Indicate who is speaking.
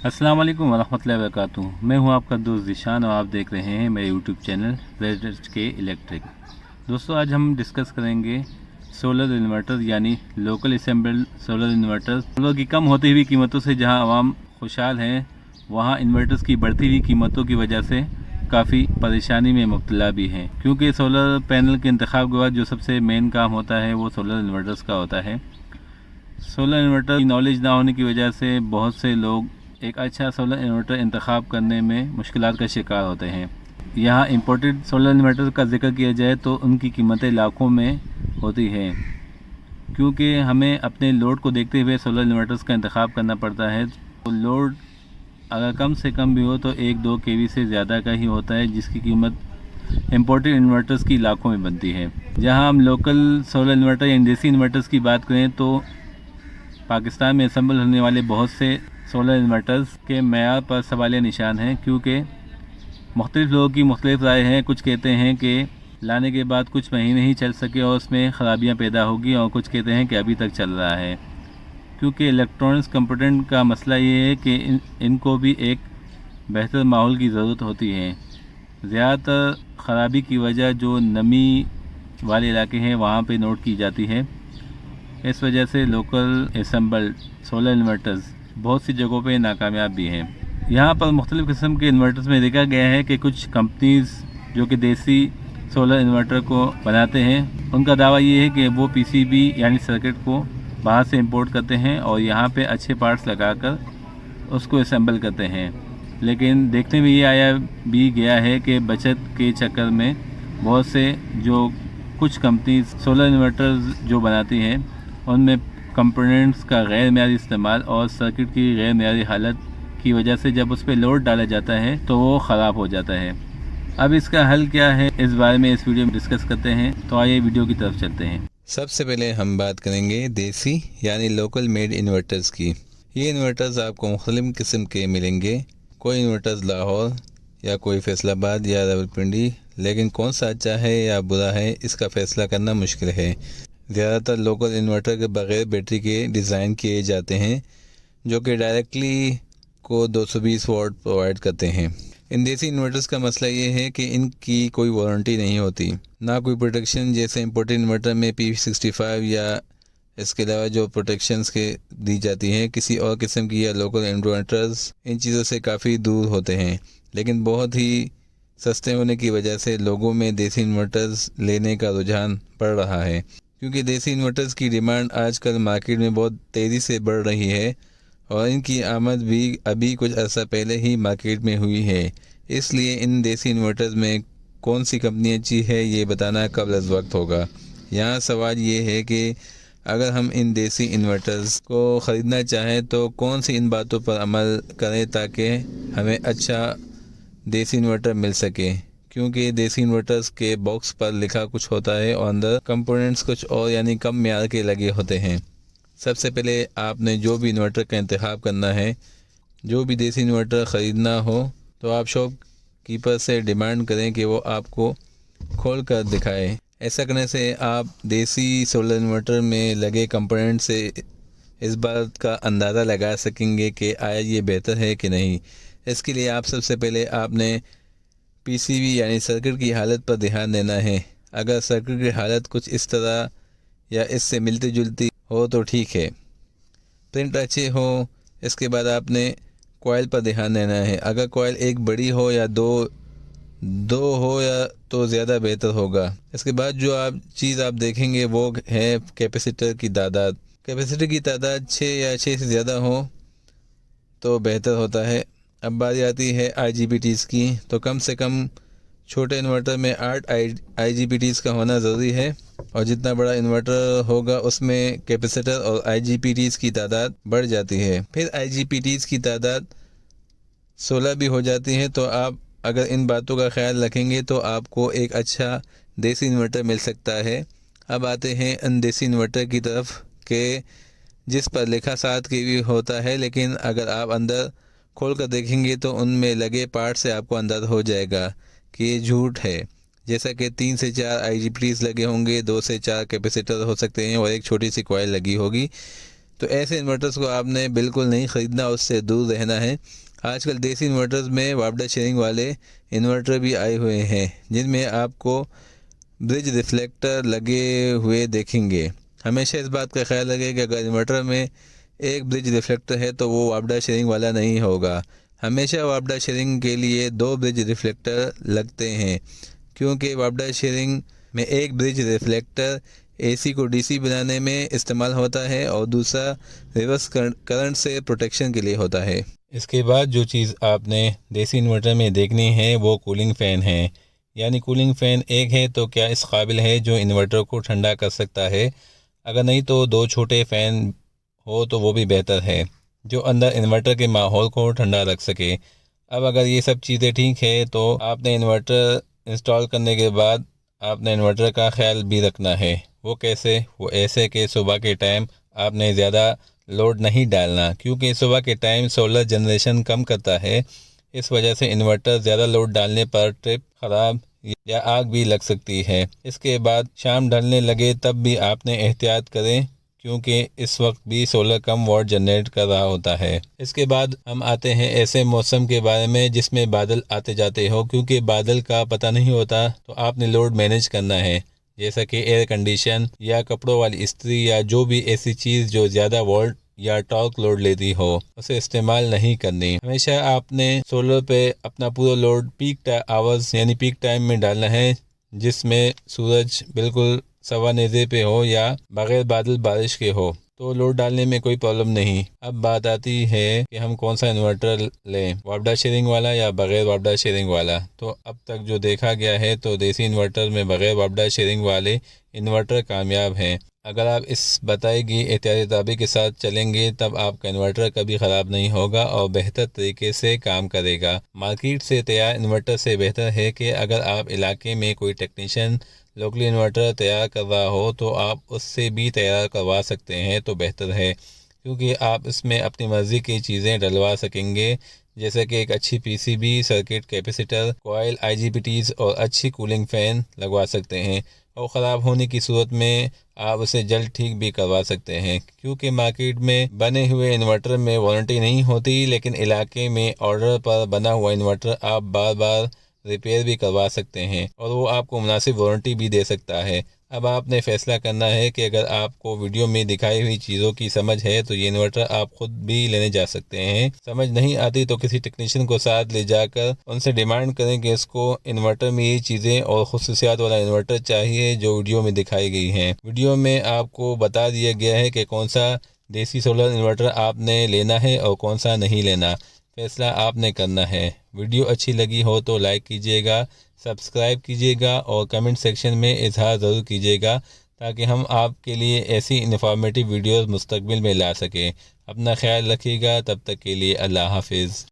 Speaker 1: अस्सलाम वालेकुम वरहमतुल्लाहि वबरकातुहू। मैं हूं आपका दोस्त ज़ीशान और आप देख रहे हैं मेरे यूट्यूब चैनल रेजर्स के इलेक्ट्रिक। दोस्तों, आज हम डिस्कस करेंगे सोलर इन्वर्टर यानी local assembled solar inverter. Solar की कम होती हुई कीमतों से जहां आवाम खुशहाल हैं, वहां इन्वर्टर्स की बढ़ती हुई कीमतों की वजह से काफ़ी परेशानी में मुब्तला भी हैं, क्योंकि सोलर पैनल के इंतखाब के बाद जो सबसे मेन काम होता है वो सोलर इन्वर्टर्स का होता है। सोलर इन्वर्टर की नॉलेज ना होने की वजह से बहुत से लोग एक अच्छा सोलर इन्वर्टर इंतखाब करने में मुश्किलात का शिकार होते हैं। यहाँ इंपोर्टेड सोलर इन्वर्टर का जिक्र किया जाए तो उनकी कीमतें लाखों में होती हैं, क्योंकि हमें अपने लोड को देखते हुए सोलर इन्वर्टर्स का इंतखाब करना पड़ता है। तो लोड अगर कम से कम भी हो तो 1-2 केवी से ज़्यादा का ही होता है, जिसकी कीमत इंपोर्टेड इन्वर्टर्स की लाखों में बनती है। जहाँ हम लोकल सोलर इन्वर्टर या देसी इन्वर्टर्स की बात करें तो पाकिस्तान में असम्बल होने वाले बहुत से सोलर इन्वर्टर्स के मेयार पर सवालिया निशान हैं, क्योंकि मुख्तलिफ़ लोगों की मुख्तलिफ़ राय हैं। कुछ कहते हैं कि लाने के बाद कुछ महीने ही चल सके और उसमें ख़राबियाँ पैदा होगी, और कुछ कहते हैं कि अभी तक चल रहा है। क्योंकि इलेक्ट्रॉनिक्स कंपोनेंट का मसला ये है कि इनको भी एक बेहतर माहौल की ज़रूरत होती है। ज़्यादातर ख़राबी की वजह जो नमी वाले इलाके हैं वहाँ पे नोट की जाती है। इस वजह से लोकल असम्बल्ड सोलर इन्वर्टर्स बहुत सी जगहों पे नाकामयाब भी हैं। यहाँ पर मुख्तलिफ़ किस्म के इन्वर्टर्स में देखा गया है कि कुछ कंपनीज़ जो कि देसी सोलर इन्वर्टर को बनाते हैं, उनका दावा ये है कि वो पीसीबी यानी सर्किट को बाहर से इंपोर्ट करते हैं और यहाँ पे अच्छे पार्ट्स लगाकर उसको असेंबल करते हैं। लेकिन देखने में ये आया भी गया है कि बचत के चक्कर में बहुत से जो कुछ कंपनी सोलर इन्वर्टर्स जो बनाती हैं उनमें कंपोनेंट्स का गैर मेयारी इस्तेमाल और सर्किट की गैर मेयारी हालत की वजह से जब उस पर लोड डाला जाता है तो वो ख़राब हो जाता है। अब इसका हल क्या है, इस बारे में इस वीडियो में डिस्कस करते हैं। तो आइए वीडियो की तरफ चलते हैं।
Speaker 2: सबसे पहले हम बात करेंगे देसी यानी लोकल मेड इन्वर्टर्स की। ये इन्वर्टर्स आपको मुख्तलिफ़ किस्म के मिलेंगे। कोई इन्वर्टर्स लाहौर या कोई फैसलाबाद या रावलपिंडी, लेकिन कौन सा अच्छा है या बुरा है इसका फ़ैसला करना मुश्किल है। ज़्यादातर लोकल इन्वर्टर के बग़ैर बैटरी के डिज़ाइन किए जाते हैं, जो कि डायरेक्टली को 220 वाट प्रोवाइड करते हैं। इन देसी इन्वर्टर्स का मसला ये है कि इनकी कोई वारंटी नहीं होती, ना कोई प्रोटेक्शन जैसे इम्पोर्टेड इन्वर्टर में P65 या इसके अलावा जो प्रोटेक्शंस के दी जाती हैं किसी और किस्म की। या लोकल इन्वर्टर्स इन चीज़ों से काफ़ी दूर होते हैं, लेकिन बहुत ही सस्ते होने की वजह से लोगों में देसी इन्वर्टर्स लेने का रुझान बढ़ रहा है, क्योंकि देसी इन्वर्टर्स की डिमांड आजकल मार्केट में बहुत तेज़ी से बढ़ रही है और इनकी आमद भी अभी कुछ अर्सा पहले ही मार्केट में हुई है। इसलिए इन देसी इन्वर्टर्स में कौन सी कंपनी अच्छी है ये बताना कब्ल अज़ वक्त होगा। यहाँ सवाल ये है कि अगर हम इन देसी इन्वर्टर्स को ख़रीदना चाहें तो कौन सी इन बातों पर अमल करें ताकि हमें अच्छा देसी इन्वर्टर मिल सके, क्योंकि देसी इन्वर्टर्स के बॉक्स पर लिखा कुछ होता है और अंदर कंपोनेंट्स कुछ और यानी कम म्यार के लगे होते हैं। सबसे पहले आपने जो भी इन्वर्टर का इंतखाब करना है, जो भी देसी इन्वर्टर ख़रीदना हो तो आप शॉप कीपर से डिमांड करें कि वो आपको खोल कर दिखाए। ऐसा करने से आप देसी सोलर इन्वर्टर में लगे कंपोनेंट से इस बात का अंदाज़ा लगा सकेंगे कि आया ये बेहतर है कि नहीं। इसके लिए आप सबसे पहले आपने पीसीबी यानी सर्किट की हालत पर ध्यान देना है। अगर सर्किट की हालत कुछ इस तरह या इससे मिलती जुलती हो तो ठीक है, प्रिंट अच्छे हो। इसके बाद आपने कॉइल पर ध्यान देना है। अगर कॉइल एक बड़ी हो या दो हो या तो ज़्यादा बेहतर होगा। इसके बाद जो चीज़ आप देखेंगे वो है कैपेसिटर की तादाद। कैपेसिटर की तादाद 6 या 6 से ज़्यादा हो तो बेहतर होता है। अब बारी आती है IGBTs की, तो कम से कम छोटे इन्वर्टर में 8 IGBTs का होना ज़रूरी है, और जितना बड़ा इन्वर्टर होगा उसमें कैपेसिटर और IGBTs की तादाद बढ़ जाती है। फिर IGBTs की तादाद 16 भी हो जाती है। तो आप अगर इन बातों का ख्याल रखेंगे तो आपको एक अच्छा देसी इन्वर्टर मिल सकता है। अब आते हैं अन देसी इन्वर्टर की तरफ के जिस पर लिखा 7 kV होता है, लेकिन अगर आप अंदर खोल कर देखेंगे तो उनमें लगे पार्ट से आपको अंदाज़ा हो जाएगा कि ये झूठ है। जैसा कि 3 से 4 IGBTs लगे होंगे, 2 से 4 कैपेसिटर हो सकते हैं और एक छोटी सी कॉइल लगी होगी। تو ایسے انورٹرز کو آپ نے بالکل نہیں خریدنا، اس سے دور رہنا ہے۔ آج کل دیسی انورٹرز میں وابڈا شیئرنگ والے انورٹر بھی آئے ہوئے ہیں جن میں آپ کو برج ریفلیکٹر لگے ہوئے دیکھیں گے۔ ہمیشہ اس بات کا خیال رکھیں کہ اگر انورٹر میں ایک برج ریفلیکٹر ہے تو وہ وابڈا شیئرنگ والا نہیں ہوگا۔ ہمیشہ وابڈا شیئرنگ کے لیے 2 برج ریفلیکٹر لگتے ہیں، کیونکہ وابڈا شیئرنگ میں ایک برج ریفلیکٹر اے سی کو ڈی سی بنانے میں استعمال ہوتا ہے اور دوسرا ریورس کرنٹ سے پروٹیکشن کے لیے ہوتا ہے۔ اس کے بعد جو چیز آپ نے دیسی انورٹر میں دیکھنی ہے وہ کولنگ فین ہے، یعنی کولنگ فین ایک ہے تو کیا اس قابل ہے جو انورٹر کو ٹھنڈا کر سکتا ہے؟ اگر نہیں تو 2 چھوٹے فین ہو تو وہ بھی بہتر ہے جو اندر انورٹر کے ماحول کو ٹھنڈا رکھ سکے۔ اب اگر یہ سب چیزیں ٹھیک ہے تو آپ نے انورٹر انسٹال کرنے کے بعد آپ نے انورٹر کا خیال بھی رکھنا ہے۔ وہ کیسے؟ وہ ایسے کہ صبح کے ٹائم آپ نے زیادہ لوڈ نہیں ڈالنا، کیونکہ صبح کے ٹائم سولر جنریشن کم کرتا ہے، اس وجہ سے انورٹر زیادہ لوڈ ڈالنے پر ٹرپ خراب یا آگ بھی لگ سکتی ہے۔ اس کے بعد شام ڈھلنے لگے تب بھی آپ نے احتیاط کریں، کیونکہ اس وقت بھی سولر کم واٹ جنریٹ کر رہا ہوتا ہے۔ اس کے بعد ہم آتے ہیں ایسے موسم کے بارے میں جس میں بادل آتے جاتے ہو، کیونکہ بادل کا پتہ نہیں ہوتا تو آپ نے لوڈ مینیج کرنا ہے، جیسا کہ ایئر کنڈیشن یا کپڑوں والی استری یا جو بھی ایسی چیز جو زیادہ وولٹ یا ٹارک لوڈ لیتی ہو اسے استعمال نہیں کرنی۔ ہمیشہ آپ نے سولر پہ اپنا پورا لوڈ پیک آورز یعنی پیک ٹائم میں ڈالنا ہے، جس میں سورج بالکل سوا نیزے پہ ہو یا بغیر بادل بارش کے ہو تو لوڈ ڈالنے میں کوئی پرابلم نہیں۔ اب بات آتی ہے کہ ہم کون سا انورٹر لیں، وابڈا شیئرنگ والا یا بغیر وابڈا شیئرنگ والا؟ تو اب تک جو دیکھا گیا ہے تو دیسی انورٹر میں بغیر وابڈا شیئرنگ والے انورٹر کامیاب ہیں۔ اگر آپ اس بتائی گئی احتیاطی تدابیر کے ساتھ چلیں گے تب آپ کا انورٹر کبھی خراب نہیں ہوگا اور بہتر طریقے سے کام کرے گا۔ مارکیٹ سے تیار انورٹر سے بہتر ہے کہ اگر آپ علاقے میں کوئی ٹیکنیشین لوکلی انورٹر تیار کر رہا ہو تو آپ اس سے بھی تیار کروا سکتے ہیں تو بہتر ہے، کیونکہ آپ اس میں اپنی مرضی کی چیزیں ڈلوا سکیں گے، جیسے کہ ایک اچھی P C B, circuit capacitor, coil I G B Ts اور اچھی کولنگ فین لگوا سکتے ہیں، اور خراب ہونے کی صورت میں آپ اسے جلد ٹھیک بھی کروا سکتے ہیں، کیونکہ مارکیٹ میں بنے ہوئے انورٹر میں وارنٹی نہیں ہوتی، لیکن علاقے میں آرڈر پر بنا ہوا انورٹر آپ بار بار ریپیئر بھی کروا سکتے ہیں اور وہ آپ کو مناسب وارنٹی بھی دے سکتا ہے۔ اب آپ نے فیصلہ کرنا ہے کہ اگر آپ کو ویڈیو میں دکھائی ہوئی چیزوں کی سمجھ ہے تو یہ انورٹر آپ خود بھی لینے جا سکتے ہیں۔ سمجھ نہیں آتی تو کسی ٹیکنیشین کو ساتھ لے جا کر ان سے ڈیمانڈ کریں کہ اس کو انورٹر میں یہ چیزیں اور خصوصیات والا انورٹر چاہیے جو ویڈیو میں دکھائی گئی ہیں۔ ویڈیو میں آپ کو بتا دیا گیا ہے کہ کون سا دیسی سولر انورٹر آپ نے لینا ہے اور کون سا نہیں لینا، فیصلہ آپ نے کرنا ہے۔ ویڈیو اچھی لگی ہو تو لائک کیجیے گا، سبسکرائب کیجیے گا اور کمنٹ سیکشن میں اظہار ضرور کیجیے گا تاکہ ہم آپ کے لیے ایسی انفارمیٹیو ویڈیوز مستقبل میں لا سکیں۔ اپنا خیال رکھیے گا، تب تک کے لیے اللہ حافظ۔